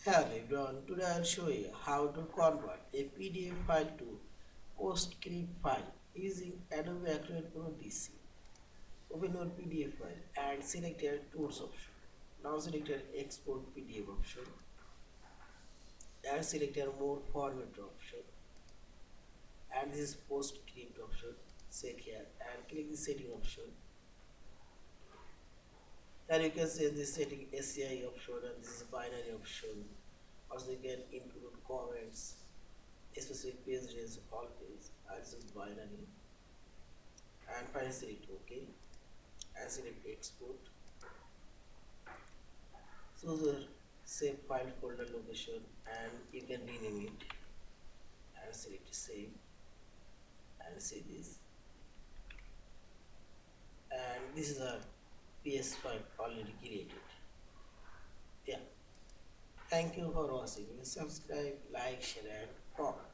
Hello everyone, today I'll show you how to convert a PDF file to PostScript file using Adobe Acrobat Pro DC. Open your PDF file and select your Tools option. Now select your Export PDF option and select your More Format option, and this is PostScript option. Set here and click the setting option. Then you can change the setting SCI option, and this is binary option. Also you can include comments, especially page range, all page. I choose binary and finally select OK and select export. So the save file folder location, and you can rename it and select save and save this. And this is a PS file already created. Yeah. Thank you for watching. Subscribe, like, share and comment.